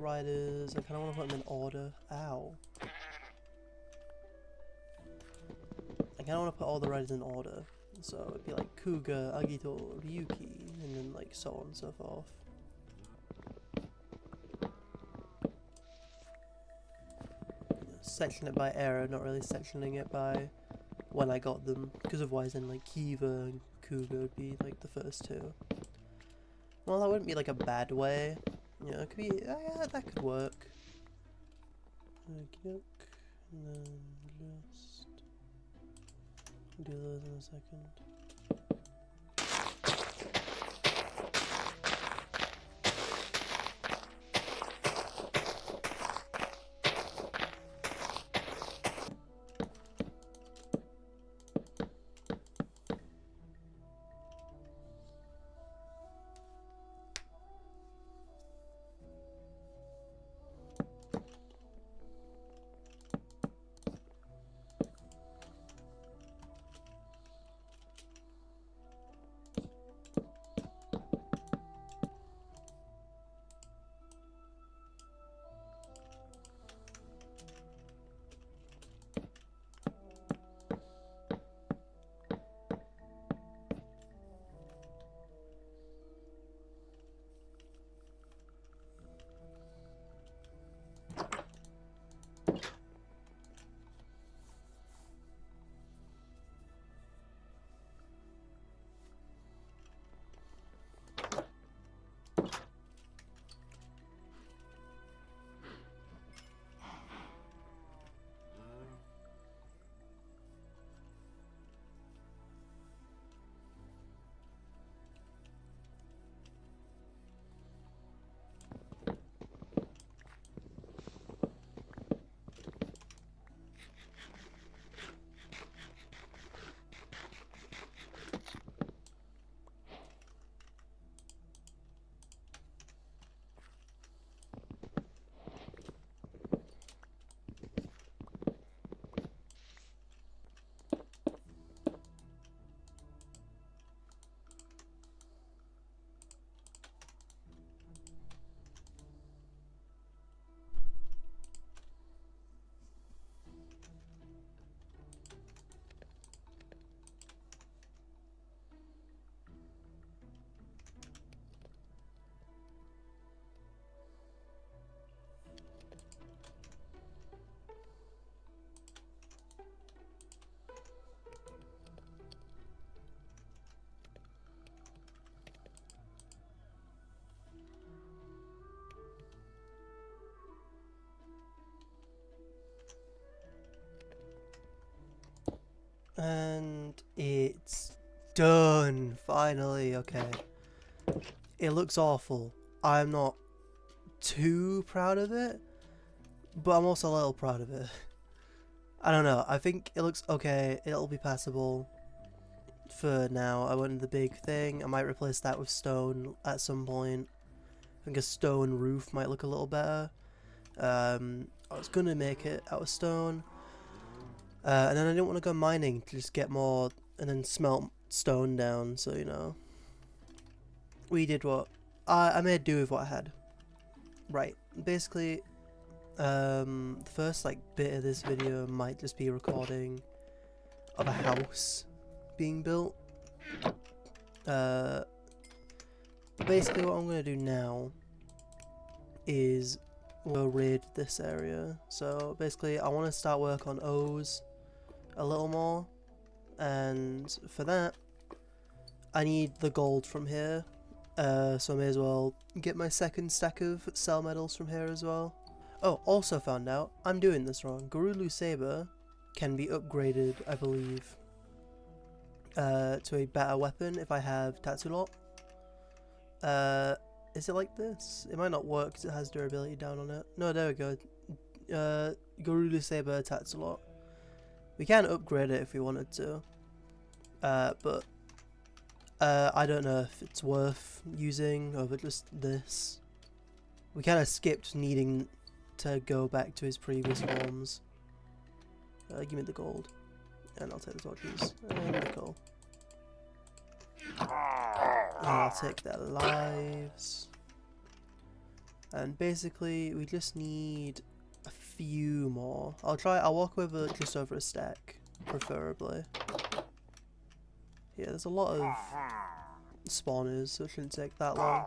riders. I kind of want to put them in order. Ow. I kind of want to put all the riders in order. So it'd be like Kuga, Agito, Ryuki, and then like so on and so forth. Section it by era, not really sectioning it by when I got them, because otherwise then like Kiva and Kuga would be like the first two. Well, that wouldn't be like a bad way. You know, it could be, yeah, that could work. And then just do those in a second. And it's done, finally. Okay, it looks awful. I'm not too proud of it, but I'm also a little proud of it. I don't know, I think it looks okay. It'll be passable for now. I wanted the big thing. I might replace that with stone at some point. I think a stone roof might look a little better. I was gonna make it out of stone. And then I didn't want to go mining to just get more and then smelt stone down, so you know. We did what I made do with what I had. Right, basically, the first like bit of this video might just be a recording of a house being built. Basically what I'm gonna do now is we'll raid this area. So basically I want to start work on O's a little more, and for that I need the gold from here, so I may as well get my second stack of cell medals from here as well. Oh, also found out I'm doing this wrong. Gurulu Saber can be upgraded, I believe, to a better weapon if I have Tatsulot. Is it like this? It might not work because it has durability down on it. No, there we go. Gurulu Saber Tatsulot. We can upgrade it if we wanted to, but I don't know if it's worth using over just this. We kind of skipped needing to go back to his previous forms. Give me the gold, and I'll take the torches, and the coal. And I'll take their lives. And basically, we just need a few more. I'll walk over just over a stack, preferably. Yeah, there's a lot of spawners, so it shouldn't take that long.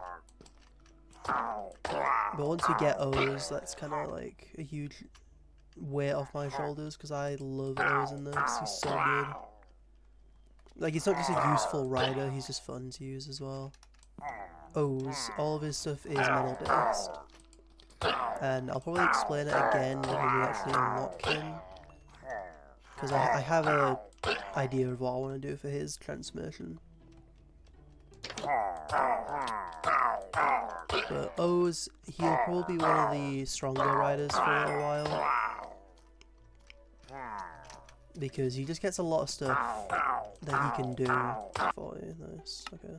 But once we get O's, that's kind of like a huge weight off my shoulders, because I love O's in this. He's so good. Like, he's not just a useful rider, he's just fun to use as well. O's, all of his stuff is metal based. And I'll probably explain it again when we actually unlock him. Because I have a idea of what I want to do for his transmission. But O's, he'll probably be one of the stronger riders for a while. Because he just gets a lot of stuff that he can do for you. Nice, okay.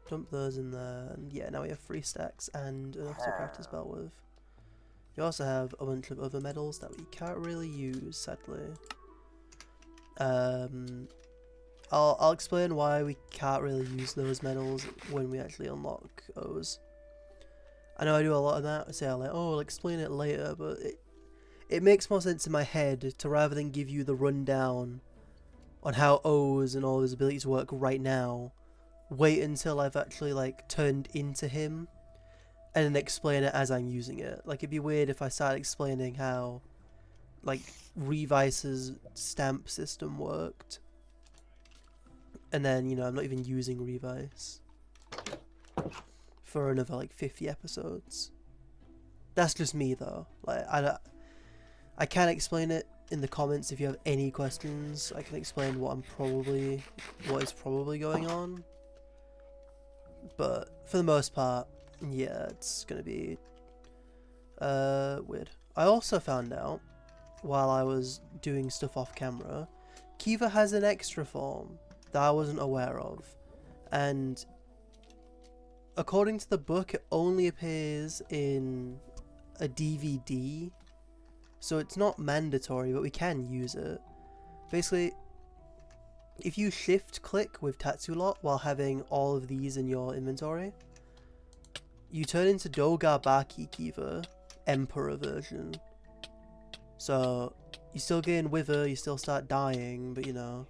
Dump those in there, and yeah, now we have 3 stacks and enough to craft his belt with. We also have a bunch of other medals that we can't really use, sadly. I'll explain why we can't really use those medals when we actually unlock O's. I know I do a lot of that, I say I'm like, oh, I'll explain it later, but it makes more sense in my head to, rather than give you the rundown on how O's and all his abilities work right now, wait until I've actually like turned into him and then explain it as I'm using it. Like, it'd be weird if I started explaining how like Revice's stamp system worked and then, you know, I'm not even using Revice for another like 50 episodes. That's just me though. Like, I can explain it in the comments if you have any questions. I can explain what is probably going on. But for the most part, yeah, it's gonna be weird. I also found out while I was doing stuff off camera, Kiva has an extra form that I wasn't aware of, and according to the book, it only appears in a DVD, so it's not mandatory, but we can use it. Basically, if you shift click with Tatsulot while having all of these in your inventory, you turn into Dogabaki Kiva, Emperor version. So you still gain Wither, you still start dying, but you know,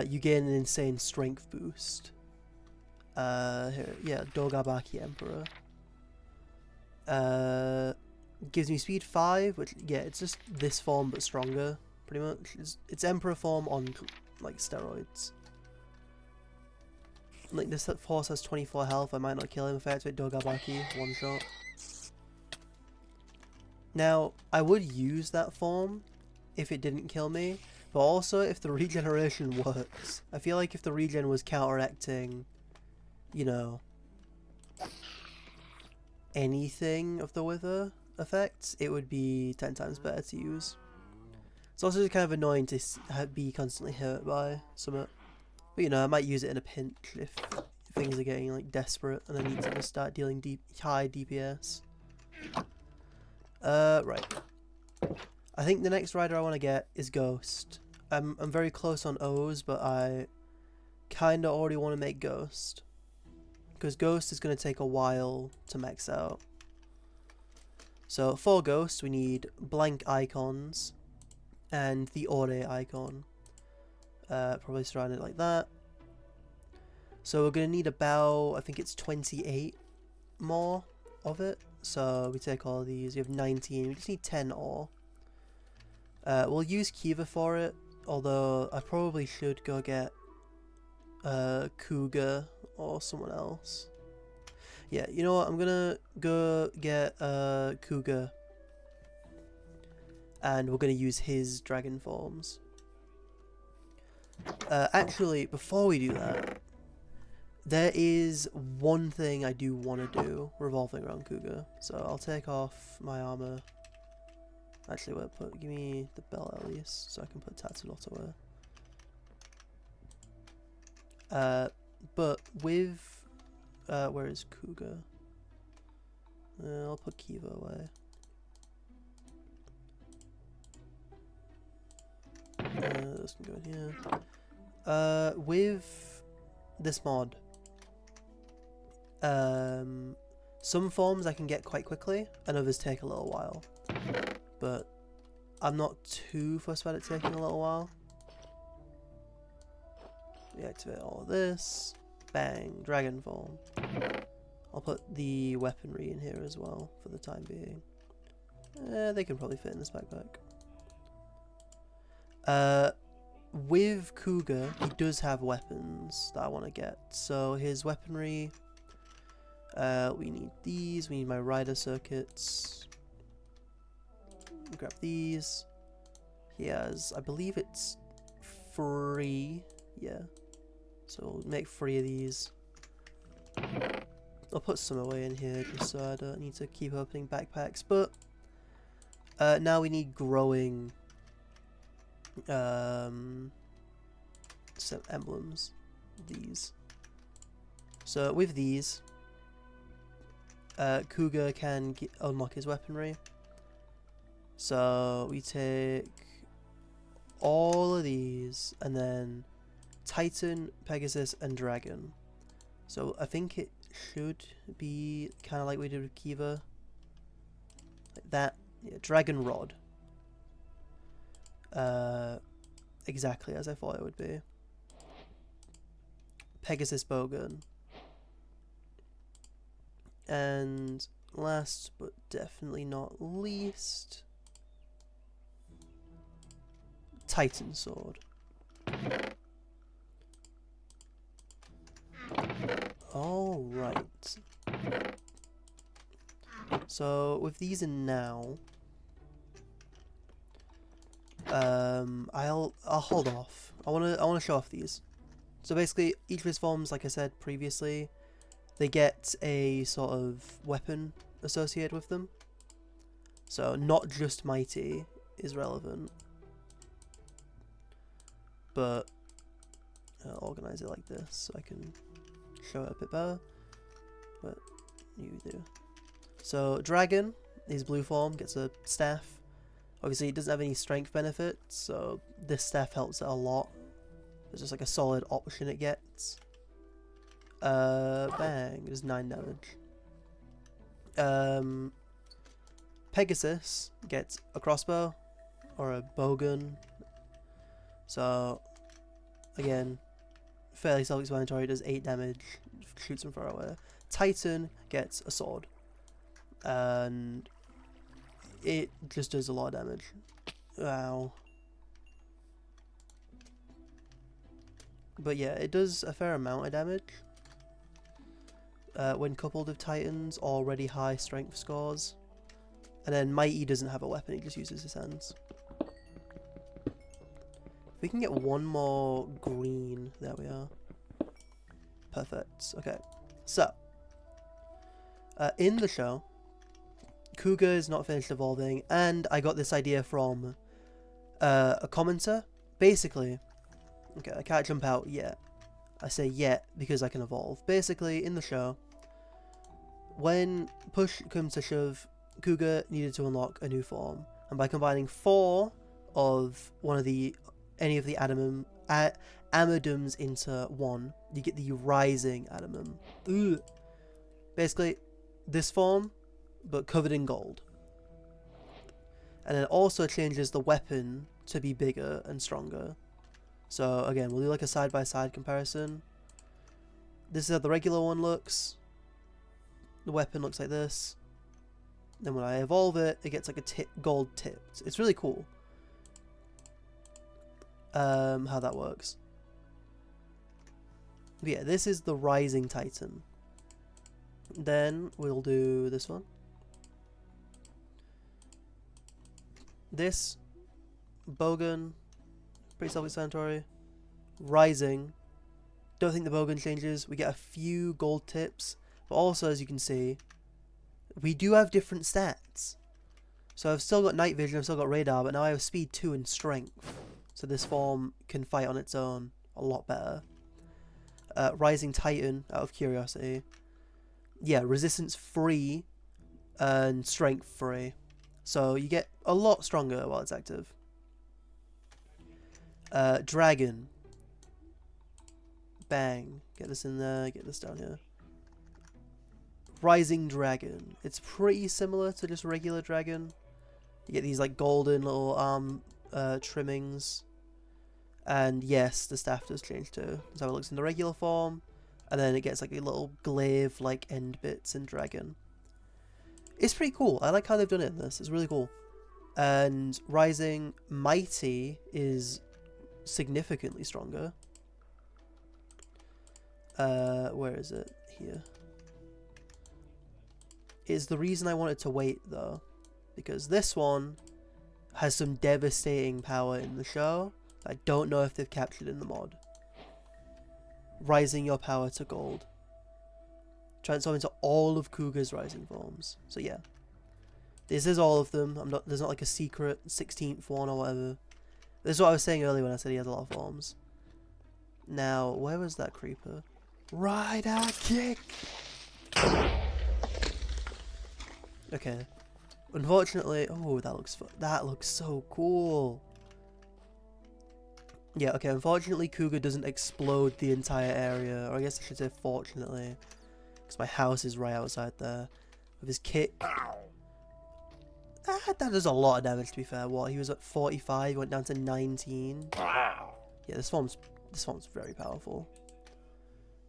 you gain an insane strength boost. Here, yeah, Dogabaki Emperor. Gives me speed 5, which, yeah, it's just this form but stronger, pretty much. It's Emperor form on, like, steroids. Like, this force has 24 health, I might not kill him if I activate Dogabaki, one shot. Now, I would use that form if it didn't kill me, but also if the regeneration works. I feel like if the regen was counteracting, you know, anything of the Wither effects, it would be 10 times better to use. It's also just kind of annoying to be constantly hurt by something. But you know, I might use it in a pinch if things are getting like desperate and I need to just start dealing high DPS. Right. I think the next rider I want to get is Ghost. I'm very close on O's, but I kinda already want to make Ghost. Because Ghost is going to take a while to max out. So for Ghost we need blank icons and the Ore icon. Probably surround it like that. So we're going to need about, I think it's 28 more of it. So we take all of these, we have 19, we just need 10 ore. We'll use Kiva for it, although I probably should go get Cougar or someone else. Yeah, you know what, I'm gonna go get Cougar, and we're gonna use his dragon forms. Actually, before we do that, there is one thing I do want to do revolving around Cougar. So I'll take off my armor. Actually, wait, give me the belt at least, so I can put Tatsulot away. But with where is Cougar? I'll put Kiva away. This can go in here. With this mod, Some forms I can get quite quickly, and others take a little while. But I'm not too fussed about it taking a little while. We activate all of this. Bang, dragon form. I'll put the weaponry in here as well for the time being. They can probably fit in this backpack. With Cougar, he does have weapons that I want to get. So his weaponry, we need these. We need my rider circuits. Grab these. He has, I believe it's 3. Yeah. So we'll make 3 of these. I'll put some away in here just so I don't need to keep opening backpacks. But now we need growing some emblems. These. So with these, Cougar can unlock his weaponry. So we take all of these and then Titan, Pegasus, and Dragon. So I think it should be kind of like we did with Kiva. Like that. Yeah, Dragon Rod. Exactly as I thought it would be. Pegasus Bowgun. And last but definitely not least, Titan Sword. Alright. So with these in now, I'll hold off. I wanna show off these. So basically each of his forms, like I said previously, they get a sort of weapon associated with them. So not just Mighty is relevant, but I'll organize it like this so I can show it a bit better. But you do. So Dragon, his blue form, gets a staff. Obviously it doesn't have any strength benefits, so this staff helps it a lot. It's just like a solid option it gets. Bang, it does 9 damage. Pegasus gets a crossbow or a bowgun. So again, fairly self-explanatory. It does 8 damage, shoots from far away. Titan gets a sword, and it just does a lot of damage. Wow. But yeah, it does a fair amount of damage. When coupled with Titan's already high strength scores. And then Mighty doesn't have a weapon, he just uses his hands. If we can get one more green, there we are. Perfect, okay. So, in the show, Cougar is not finished evolving, and I got this idea from a commenter. Basically, okay, I can't jump out yet. I say yet because I can evolve. Basically, in the show, when push comes to shove, Cougar needed to unlock a new form, and by combining 4 of any of the Amadums into one, you get the Rising Adamum. Ugh. Basically, this form, but covered in gold. And it also changes the weapon to be bigger and stronger. So again, we'll do like a side-by-side comparison. This is how the regular one looks. The weapon looks like this. Then when I evolve it, it gets like a gold tipped. It's really cool. How that works. But yeah, this is the Rising Titan. Then we'll do this one. This Bowgun, pretty self-explanatory. Rising. Don't think the Bowgun changes. We get a few gold tips, but also, as you can see, we do have different stats. So I've still got night vision, I've still got radar, but now I have speed 2 and strength. So this form can fight on its own a lot better. Rising Titan, out of curiosity. Yeah, resistance 3 and strength 3. So you get a lot stronger while it's active. Dragon. Bang. Get this in there, get this down here. Rising Dragon. It's pretty similar to just regular dragon. You get these like golden little arm trimmings. And yes, the staff does change too. That's how it looks in the regular form. And then it gets like a little glaive like end bits in dragon. It's pretty cool. I like how they've done it in this. It's really cool. And Rising Mighty is significantly stronger. Where is it? Here. Is the reason I wanted to wait though. Because this one has some devastating power in the show. I don't know if they've captured in the mod. Rising your power to gold. Transform into all of Kuga's rising forms. So yeah. This is all of them. There's not like a secret 16th one or whatever. This is what I was saying earlier when I said he has a lot of forms. Now, where was that creeper? Rider kick! Okay. Unfortunately, oh, that looks so cool. Yeah, okay, unfortunately Kuga doesn't explode the entire area, or I guess I should say fortunately, because my house is right outside there. With his kick. That does a lot of damage to be fair. What, he was at 45, went down to 19. Yeah, this form's very powerful.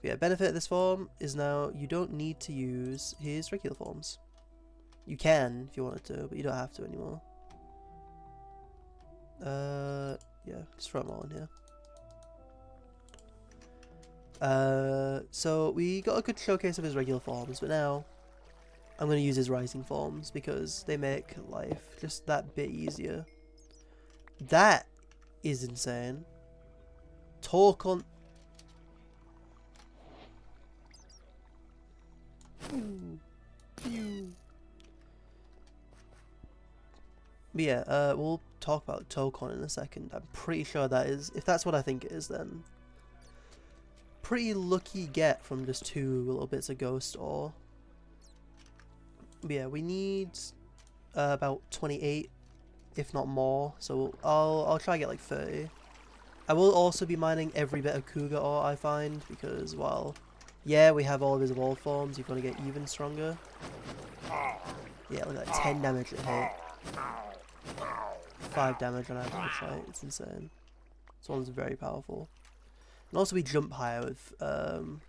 But yeah, benefit of this form is now you don't need to use his regular forms. You can if you wanted to, but you don't have to anymore. Yeah, just throw them all in here. So we got a good showcase of his regular forms, but now I'm going to use his rising forms because they make life just that bit easier. That is insane. Talk on... But yeah, we'll talk about Tokon in a second. I'm pretty sure that is, if that's what I think it is, then pretty lucky get from just 2 little bits of ghost ore. But yeah, we need about 28, if not more. So I'll try to get like 30. I will also be mining every bit of Kuga ore I find because, well, yeah, we have all of his evolved forms. You've got to get even stronger. Yeah, look at that, 10 damage at hit. 5 damage on average, right? It's insane. This one's very powerful. And also we jump higher with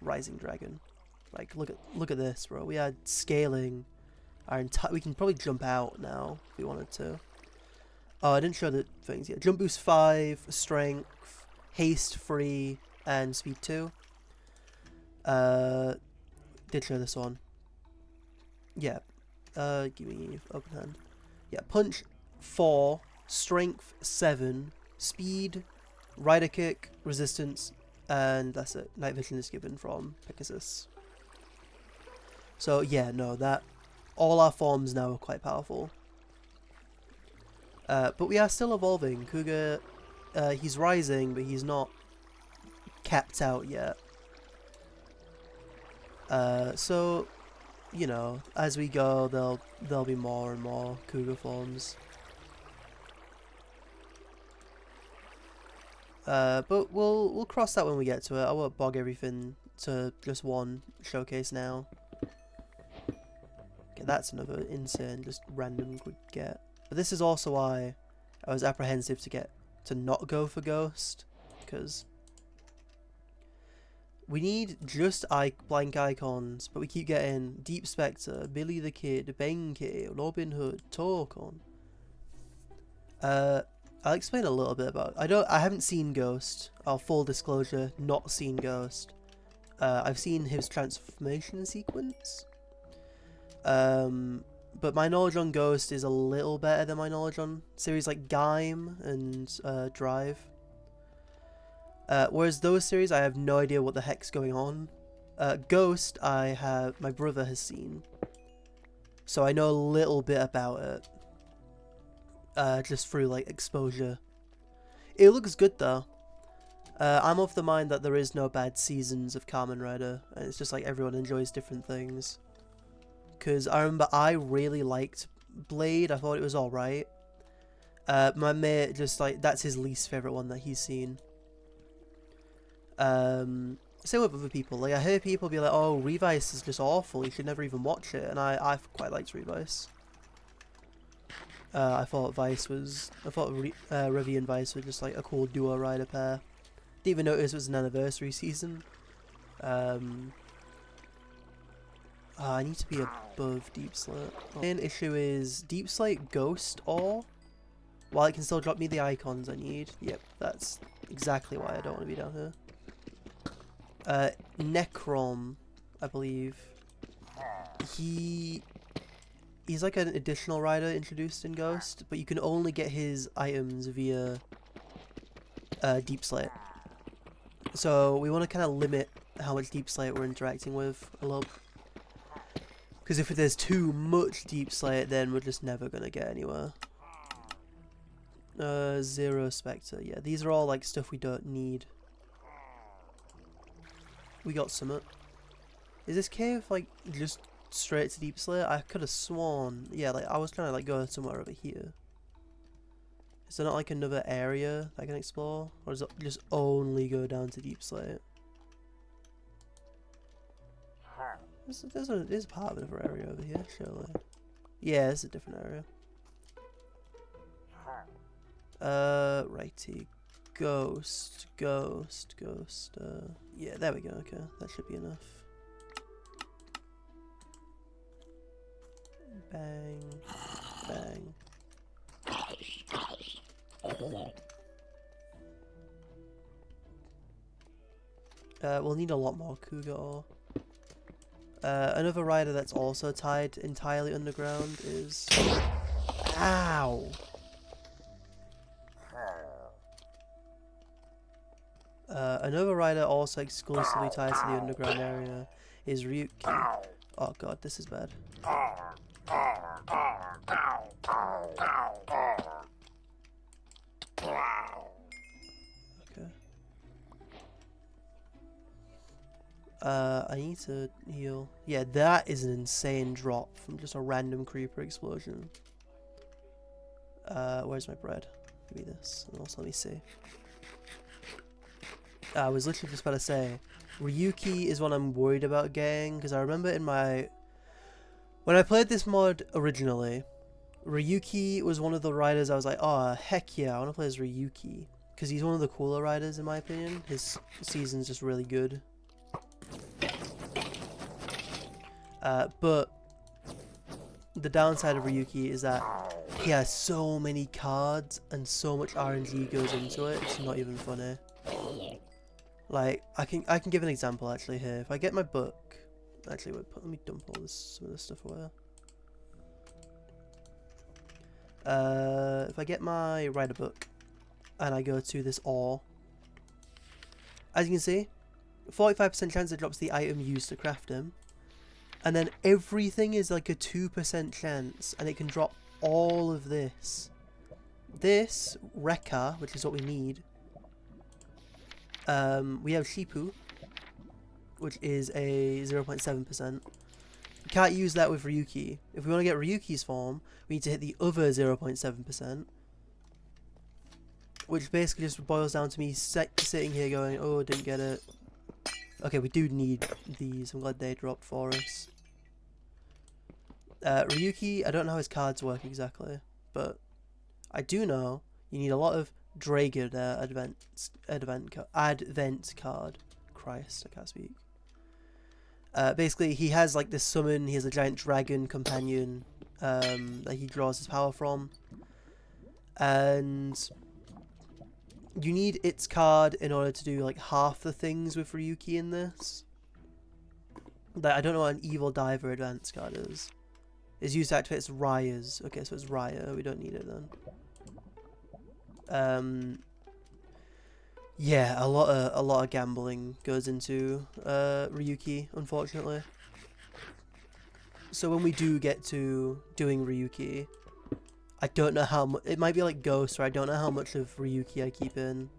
Rising Dragon. Like look at this, bro. We had scaling our entire. We can probably jump out now if we wanted to. Oh, I didn't show the things yet. Jump boost 5, strength, haste 3, and speed 2. Did show this one. Yeah. Give me open hand. Yeah, punch 4, strength 7, speed, rider kick, resistance, and that's it. Night vision is given from Pegasus. So yeah, no, that all our forms now are quite powerful. But we are still evolving. Kuga, he's rising, but he's not capped out yet. So, you know, as we go, there'll be more and more Kuga forms. But we'll cross that when we get to it. I won't bog everything to just one showcase now. Okay, that's another insane, just random good get. But this is also why I was apprehensive to not go for Ghost, because we need just blank icons, but we keep getting Deep Spectre, Billy the Kid, Benki, Robin Hood, Torkon. I'll explain a little bit about it. I haven't seen Ghost. Full disclosure, not seen Ghost. I've seen his transformation sequence. But my knowledge on Ghost is a little better than my knowledge on series like Gaim and Drive. Whereas those series, I have no idea what the heck's going on. Ghost, my brother has seen. So I know a little bit about it. Just through like exposure. It looks good though. I'm of the mind that there is no bad seasons of Kamen Rider. And it's just like everyone enjoys different things. Because I remember I really liked Blade. I thought it was alright. My mate just like, that's his least favourite one that he's seen. same with other people. Like I hear people be like, "Oh, Revice is just awful. You should never even watch it." And I quite liked Revice. I thought Revy and Vice were just like a cool duo rider pair. Didn't even notice it was an anniversary season. I need to be above Deep Slate. The main issue is Deep Slate Ghost Ore. While it can still drop me the icons I need. Yep, that's exactly why I don't want to be down here. Necrom, I believe. He's like an additional rider introduced in Ghost, but you can only get his items via Deep Slate. So we want to kind of limit how much Deep Slate we're interacting with a little. Because if there's too much Deep Slate, then we're just never going to get anywhere. Zero Spectre. Yeah, these are all like stuff we don't need. We got Summit. Is this cave like just straight to Deep Slate? I could have sworn. Yeah, like I was trying to like go somewhere over here. Is there not like another area I can explore? Or does it just only go down to Deep Slate? There's a part of another area over here, surely. Yeah, it's a different area. Righty. Ghost. Yeah, there we go, okay. That should be enough. Bang. Bang. We'll need a lot more Cougar ore. Another rider that's also tied entirely underground is... Ow! Another rider also exclusively tied to the underground area is Ryuki. Oh god, this is bad. Okay. I need to heal. Yeah, that is an insane drop from just a random creeper explosion. Where's my bread? Give me this, and also let me see. I was literally just about to say, Ryuki is one I'm worried about getting, because I remember in my... When I played this mod originally, Ryuki was one of the riders I was like, oh, heck yeah, I want to play as Ryuki. Because he's one of the cooler riders in my opinion. His season's just really good. But the downside of Ryuki is that he has so many cards and so much RNG goes into it, it's not even funny. Like, I can give an example actually here. If I get my book, actually, wait, let me dump all some of this stuff away. If I get my rider book and I go to this ore, as you can see, 45% chance it drops the item used to craft him, and then everything is like a 2% chance, and it can drop all of this. This Rekka, which is what we need. We have Shipu, which is a 0.7%. We can't use that with Ryuki. If we want to get Ryuki's form, we need to hit the other 0.7%. Which basically just boils down to me sitting here going, oh, didn't get it. Okay, we do need these. I'm glad they dropped for us. Ryuki, I don't know how his cards work exactly, but I do know you need a lot of Dragon advent card. Christ, I can't speak. Basically, he has like this summon. He has a giant dragon companion that he draws his power from, and you need its card in order to do like half the things with Ryuki in this. Like, I don't know what an Evil Diver advanced card is. It's used to activate its Raya's. Okay, so it's Raya. We don't need it then. Yeah, a lot of gambling goes into Ryuki, unfortunately. So when we do get to doing Ryuki, I don't know how much. It might be like Ghost, or I don't know how much of Ryuki I keep in.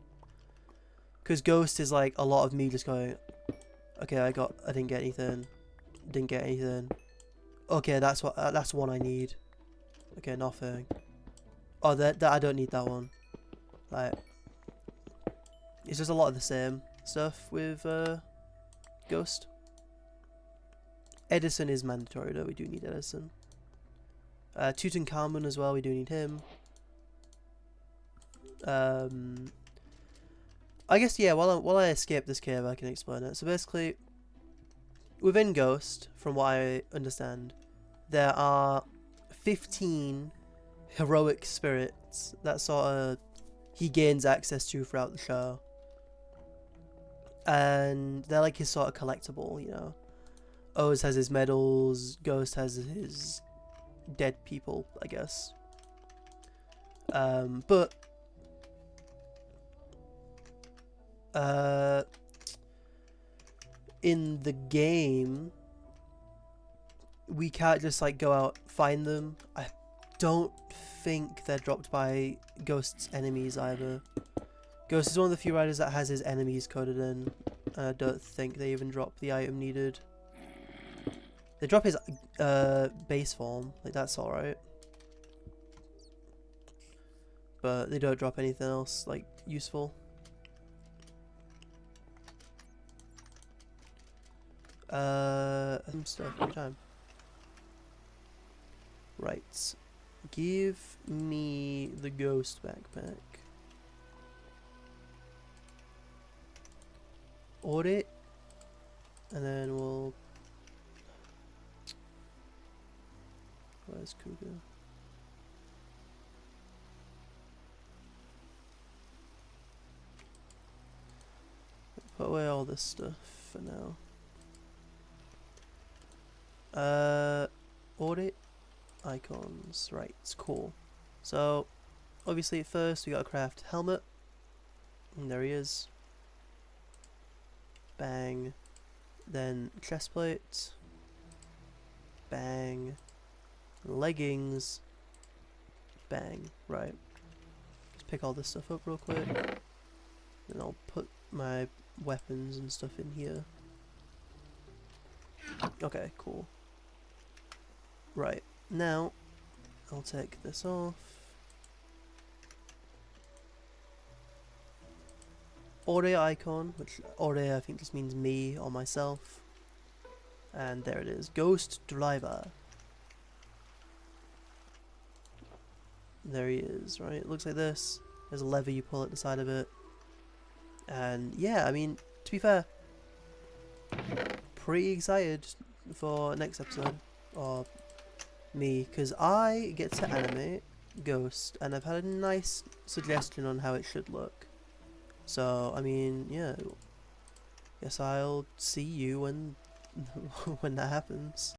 Because Ghost is like a lot of me just going, okay, I didn't get anything, didn't get anything. Okay, that's one I need. Okay, nothing. Oh, that I don't need that one. Like, it's just a lot of the same stuff with Ghost. Edison is mandatory though, we do need Edison. Tutankhamun as well, we do need him. I guess, yeah, while I escape this cave, I can explain it. So basically, within Ghost, from what I understand, there are 15 heroic spirits that sort of he gains access to throughout the show. And they're like his sort of collectible, you know. Oz has his medals, Ghost has his dead people, I guess. But in the game, we can't just like go out find them. I don't think they're dropped by Ghost's enemies either. Ghost is one of the few riders that has his enemies coded in. I don't think they even drop the item needed. They drop his base form, like that's alright. But they don't drop anything else like useful. Stuff every time. Right. Give me the ghost backpack. Audit. And then we'll... Where's Cougar? Put away all this stuff for now. Audit icons. Right, it's cool. So, obviously, at first we gotta craft helmet. And there he is. Bang. Then chest plate. Bang. Leggings. Bang. Right. Just pick all this stuff up real quick. Then I'll put my weapons and stuff in here. Okay, cool. Right, now I'll take this off. Ore icon, which Ore I think just means me or myself. And there it is, Ghost Driver. There he is, right? It looks like this. There's a lever you pull at the side of it. And yeah, I mean, to be fair, pretty excited for next episode, or me, because I get to animate Ghost, and I've had a nice suggestion on how it should look. So, I mean, yeah, guess I'll see you when when that happens.